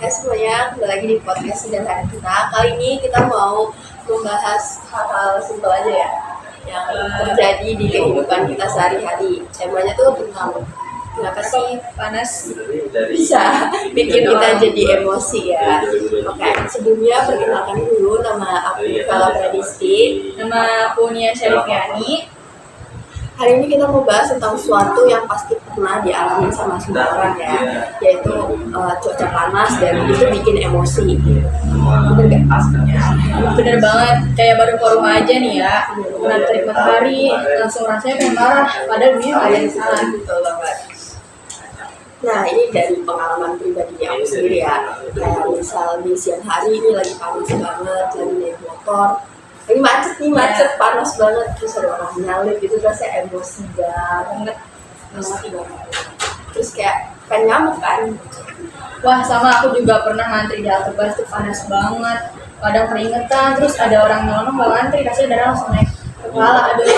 Ya semuanya, kembali lagi di podcast sederhana kita. Kali ini kita mau membahas hal-hal simpel aja ya, yang terjadi di kehidupan kita sehari-hari. Temanya tuh tentang kenapa sih panas bisa bikin kita jadi emosi ya. Oke, sebelumnya perkenalkan dulu, nama aku Vela Pradisti. Nama aku Nia Syarifiani. Hari ini kita mau bahas tentang sesuatu yang pasti pernah dialami sama semua orang ya, yaitu cuaca panas dan itu bikin emosi. Bener gak? Bener banget, kayak baru ke rumah aja nih ya, kena terik matahari, langsung rasanya pengen marah, padahal dunia gak ada yang salah. Betul banget. Nah, ini dari pengalaman pribadi aku sendiri ya. Kayak misal di siang hari ini lagi panas banget, lagi naik motor, lagi macet, panas banget, terus ada orang nyalip gitu, rasanya emosi banget. Terus kayak pengen ngamuk kan. Wah, sama aku juga pernah ngantri di halte bus tuh panas banget, kadang keringetan, terus ada orang nyolong gak ngantri, rasanya darah langsung naik kepala, aduh.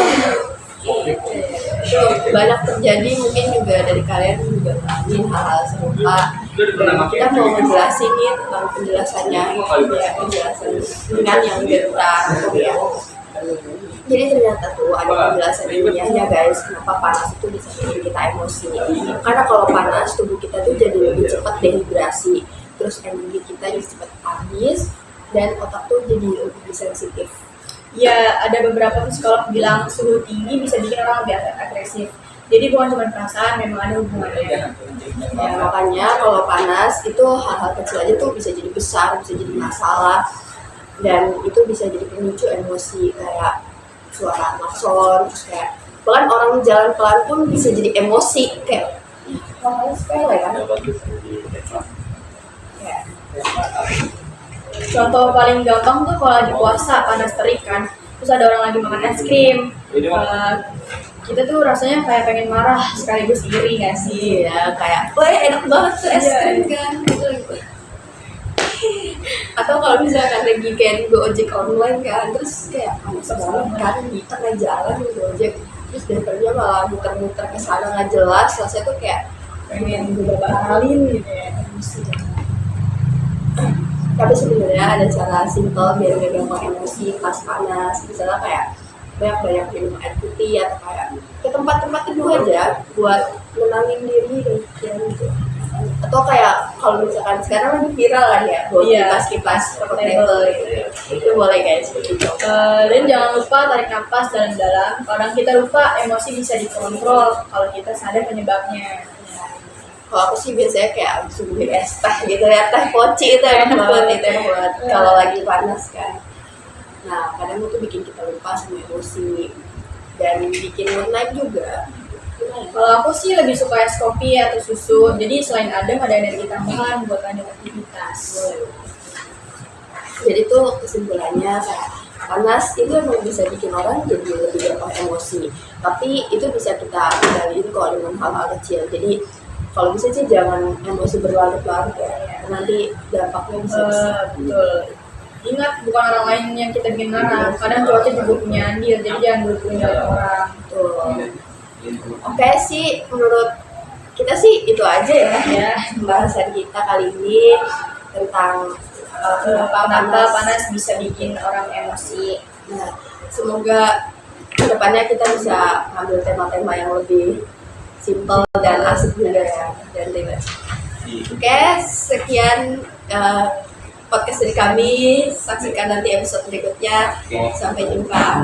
Itu banyak terjadi, mungkin juga dari kalian juga ngalamin hal-hal serupa. Dan kita mau ngejelasin nih tentang penjelasannya, ya penjelasan dengan yang kita ya. Jadi ternyata tuh ada penjelasan ilmiahnya guys, kenapa panas itu bisa bikin kita emosi. Karena kalau panas tubuh kita tuh jadi lebih cepat dehidrasi, terus energi kita jadi cepat habis, dan otak tuh jadi lebih sensitif. Ya, ada beberapa psikolog bilang suhu tinggi bisa bikin orang lebih agresif. Jadi bukan cuma perasaan, memang ada hubungannya. Ya, makanya kalau panas itu hal-hal kecil aja tuh bisa jadi besar, bisa jadi masalah, dan itu bisa jadi pemicu emosi kayak suara klakson, terus kayak bahkan orang jalan pelan pun bisa jadi emosi kayak hal-hal sepele kan. Contoh paling gampang tuh kalau lagi puasa, panas terik kan, terus ada orang lagi makan es krim, kita tuh rasanya kayak pengen marah sekaligus iri gak sih? Iya, kayak wah enak banget tuh es krim kan gitu. Atau kalau misalkan lagi kayak go ojek online kan, terus kayak panas banget kan di tengah jalan gitu ojek, terus drivernya malah muter-muter ke sana nggak jelas, rasanya tuh kayak Pengen gue batalin gitu ya. tapi sebenarnya ada cara simpel biar gak gampang emosi pas panas. Misalnya kayak banyak-banyak minum air putih atau kayak ke tempat-tempat teduh aja buat menangin diri dan gitu. Atau kayak kalau misalkan sekarang lagi viral kan ya buat kipas-kipas portable gitu. Itu boleh guys gitu. Dan jangan lupa tarik nafas dalam-dalam. Kadang kita lupa emosi bisa dikontrol kalau kita sadar penyebabnya. Kalau aku sih biasanya kayak abis subuhin es teh gitu ya, teh poci itu enak banget itu yang buat kalau lagi panas kan. Nah kadang itu bikin kita lupa sama emosi dan bikin mood naik juga. Kalau aku sih lebih suka es kopi atau susu. Jadi selain adem ada energi tambahan buat lanjut aktivitas. Jadi tuh kesimpulannya kayak panas itu emang bisa bikin orang jadi lebih gampang emosi. Tapi itu bisa kita kendaliin kok dengan hal-hal kecil. Jadi kalau bisa sih jangan emosi berlarut-larut ya, nanti dampaknya bisa besar. Betul. Ingat, bukan orang lain yang kita bikin marah. Kadang cuaca juga punya andil, jadi jangan berhubung dari orang. Tuh. Oke sih, menurut kita sih itu aja ya pembahasan kita kali ini tentang Kenapa panas bisa bikin orang emosi. Nah, semoga kedepannya kita bisa ambil tema-tema yang lebih simple dan asik juga ya dan bebas. Oke, sekian podcast dari kami. Saksikan nanti episode berikutnya. Sampai jumpa.